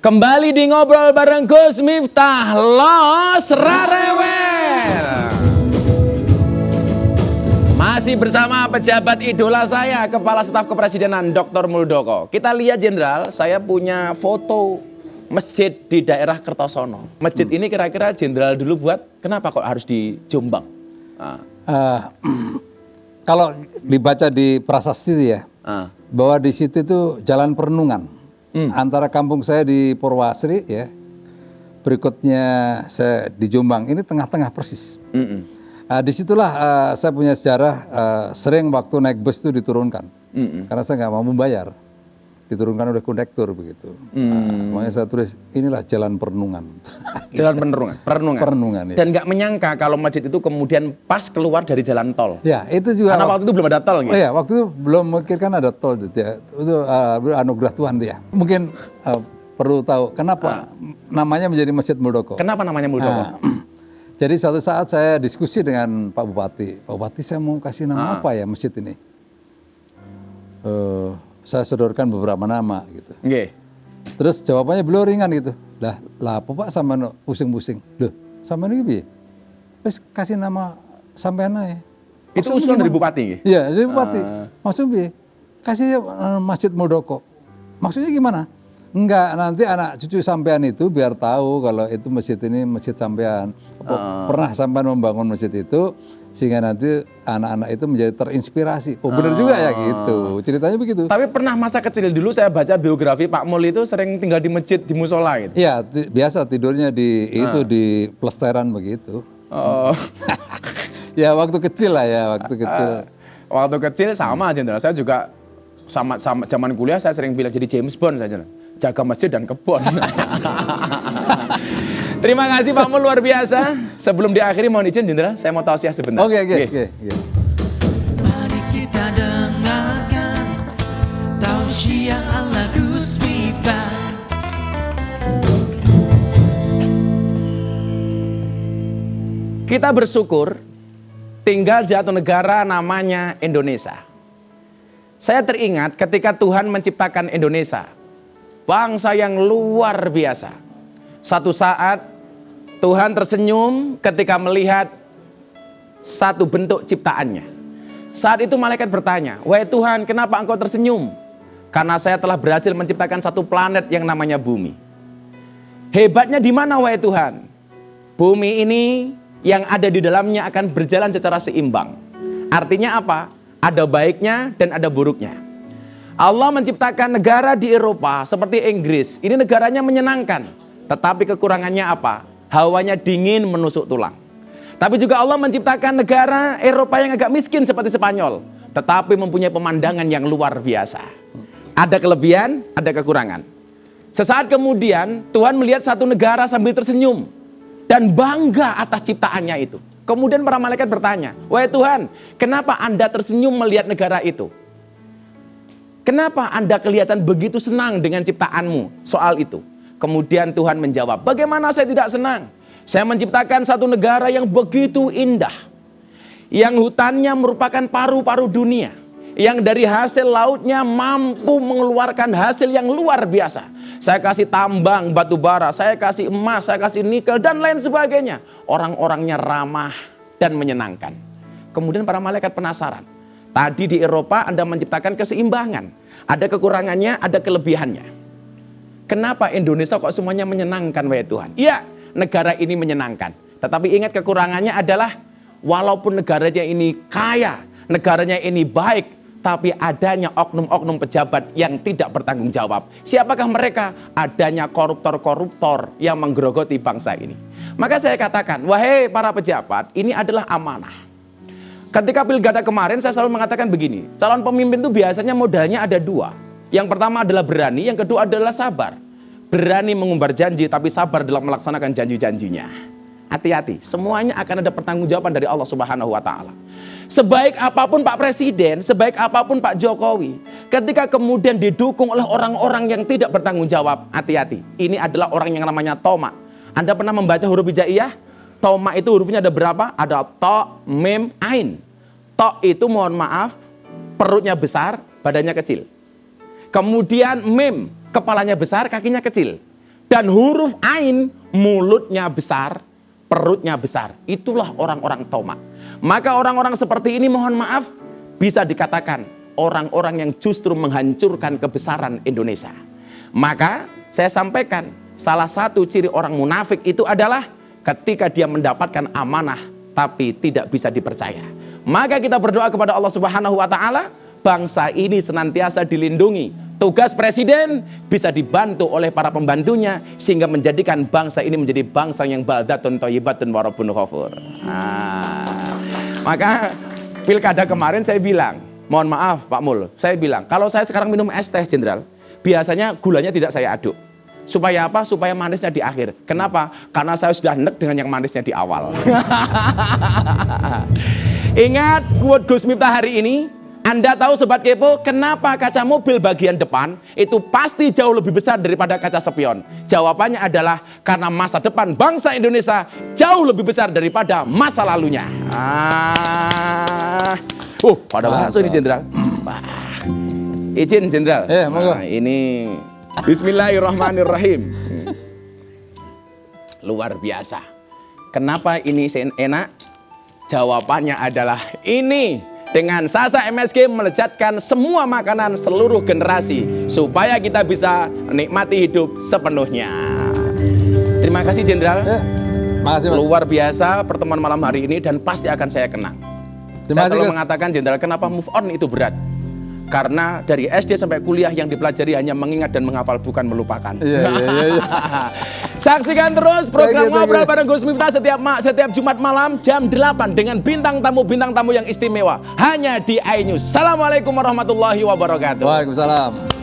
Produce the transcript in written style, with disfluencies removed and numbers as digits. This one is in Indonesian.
Kembali di ngobrol bareng Gus Miftah, Los Rarewel. Masih bersama pejabat idola saya, Kepala Staf Kepresidenan Dr. Muldoko. Kita lihat Jenderal, saya punya foto masjid di daerah Kertosono. Masjid ini kira-kira Jenderal dulu buat, kenapa kok harus di Jombang? Kalau dibaca di prasasti ya, bahwa di situ itu jalan perenungan. Antara kampung saya di Purwasri ya, berikutnya saya di Jombang, ini tengah-tengah persis. Disitulah saya punya sejarah, sering waktu naik bus itu diturunkan, karena saya nggak mau membayar, diturunkan oleh kondektur begitu. Makanya saya tulis inilah jalan perenungan. Jalan perenungan. Perenungan ya. Dan nggak menyangka kalau masjid itu kemudian pas keluar dari jalan tol. Ya itu juga. Karena waktu itu belum ada tol gitu. Oh ya, waktu itu belum memikirkan ada tol gitu ya. Itu anugerah Tuhan tuh ya. Mungkin perlu tahu kenapa namanya menjadi Masjid Muldoko. Kenapa namanya Muldoko? Jadi suatu saat saya diskusi dengan Pak Bupati. Pak Bupati, saya mau kasih nama apa ya masjid ini? Saya sodorkan beberapa nama gitu. Terus jawabannya beliau ringan gitu. Lah apa Pak sama pusing-pusing. Loh, sama ini piye? Terus kasih nama sampean ae. Itu usulan dari Bupati? Iya, dari Bupati. Maksudnya piye? Kasih Masjid Muldoko. Maksudnya gimana? Enggak, nanti anak cucu sampean itu biar tahu kalau itu masjid ini masjid sampean. Pernah sampean membangun masjid itu sehingga nanti anak-anak itu menjadi terinspirasi. Oh benar juga ya gitu. Ceritanya begitu. Tapi pernah masa kecil dulu saya baca biografi Pak Mul itu sering tinggal di masjid di musola gitu. Iya, biasa tidurnya di itu di plesteran begitu. Ya waktu kecil lah ya, waktu kecil. Waktu kecil sama Jenderal, saya juga sama zaman kuliah saya sering bilang jadi James Bond saja. Jaga masjid dan kebun. Terima kasih Pak Mul, luar biasa. Sebelum diakhiri mohon izin Jenderal, saya mau tausiah sebentar. Oke. Mari kita dengarkan tausiah ala Gus Miftah. Kita bersyukur tinggal di satu negara namanya Indonesia. Saya teringat ketika Tuhan menciptakan Indonesia, bangsa yang luar biasa. Satu saat Tuhan tersenyum ketika melihat satu bentuk ciptaannya. Saat itu malaikat bertanya, "Wahai Tuhan, kenapa engkau tersenyum?" "Karena saya telah berhasil menciptakan satu planet yang namanya bumi." "Hebatnya di mana wahai Tuhan?" "Bumi ini yang ada di dalamnya akan berjalan secara seimbang." Artinya apa? Ada baiknya dan ada buruknya. Allah menciptakan negara di Eropa seperti Inggris. Ini negaranya menyenangkan. Tetapi kekurangannya apa? Hawanya dingin menusuk tulang. Tapi juga Allah menciptakan negara Eropa yang agak miskin seperti Spanyol. Tetapi mempunyai pemandangan yang luar biasa. Ada kelebihan, ada kekurangan. Sesaat kemudian Tuhan melihat satu negara sambil tersenyum. Dan bangga atas ciptaannya itu. Kemudian para malaikat bertanya, "Wahai Tuhan, kenapa Anda tersenyum melihat negara itu? Kenapa Anda kelihatan begitu senang dengan ciptaanmu soal itu?" Kemudian Tuhan menjawab, "Bagaimana saya tidak senang? Saya menciptakan satu negara yang begitu indah. Yang hutannya merupakan paru-paru dunia. Yang dari hasil lautnya mampu mengeluarkan hasil yang luar biasa. Saya kasih tambang batu bara, saya kasih emas, saya kasih nikel dan lain sebagainya. Orang-orangnya ramah dan menyenangkan." Kemudian para malaikat penasaran. Tadi di Eropa Anda menciptakan keseimbangan. Ada kekurangannya, ada kelebihannya. Kenapa Indonesia kok semuanya menyenangkan wahai Tuhan? Iya, negara ini menyenangkan. Tetapi ingat kekurangannya adalah walaupun negaranya ini kaya, negaranya ini baik, tapi adanya oknum-oknum pejabat yang tidak bertanggung jawab. Siapakah mereka? Adanya koruptor-koruptor yang menggerogoti bangsa ini. Maka saya katakan, wahai para pejabat, ini adalah amanah. Ketika pilkada kemarin saya selalu mengatakan begini, calon pemimpin itu biasanya modalnya ada dua. Yang pertama adalah berani, yang kedua adalah sabar. Berani mengumbar janji, tapi sabar dalam melaksanakan janji-janjinya. Hati-hati, semuanya akan ada pertanggungjawaban dari Allah Subhanahu wa Ta'ala. Sebaik apapun Pak Presiden, sebaik apapun Pak Jokowi, ketika kemudian didukung oleh orang-orang yang tidak bertanggung jawab, hati-hati. Ini adalah orang yang namanya Toma. Anda pernah membaca huruf hijaiyah? Toma itu hurufnya ada berapa? Ada to, mem, ain. To itu mohon maaf, perutnya besar, badannya kecil. Kemudian mem, kepalanya besar, kakinya kecil. Dan huruf Ain, mulutnya besar, perutnya besar. Itulah orang-orang tomak. Maka orang-orang seperti ini mohon maaf, bisa dikatakan orang-orang yang justru menghancurkan kebesaran Indonesia. Maka saya sampaikan, salah satu ciri orang munafik itu adalah ketika dia mendapatkan amanah tapi tidak bisa dipercaya. Maka kita berdoa kepada Allah Subhanahu wa taala, bangsa ini senantiasa dilindungi. Tugas presiden bisa dibantu oleh para pembantunya sehingga menjadikan bangsa ini menjadi bangsa yang baldatun thayyibatun wa rabbun ghafur. Maka pilkada kemarin saya bilang, mohon maaf Pak Mul, saya bilang kalau saya sekarang minum es teh Jenderal, biasanya gulanya tidak saya aduk. Supaya apa? Supaya manisnya di akhir. Kenapa? Karena saya sudah enek dengan yang manisnya di awal. Ingat quote Gus Miftah hari ini. Anda tahu Sobat Kepo, kenapa kaca mobil bagian depan itu pasti jauh lebih besar daripada kaca spion? Jawabannya adalah karena masa depan bangsa Indonesia jauh lebih besar daripada masa lalunya. Pada langsung ini Jenderal. Izin Jenderal. Monggo. Ini Bismillahirrahmanirrahim. Luar biasa. Kenapa ini enak? Jawabannya adalah ini. Dengan Sasa MSG melezatkan semua makanan seluruh generasi supaya kita bisa menikmati hidup sepenuhnya. Terima kasih Jenderal. Makasih, Mas. Luar biasa pertemuan malam hari ini dan pasti akan saya kenang. Saya selalu mengatakan Jenderal, kenapa move on itu berat? Karena dari SD sampai kuliah yang dipelajari hanya mengingat dan menghafal, bukan melupakan. Iya. Saksikan terus program Ngobrol bareng Gus Miftah setiap Jumat malam jam 8 dengan bintang tamu yang istimewa hanya di iNews. Assalamualaikum warahmatullahi wabarakatuh. Waalaikumsalam.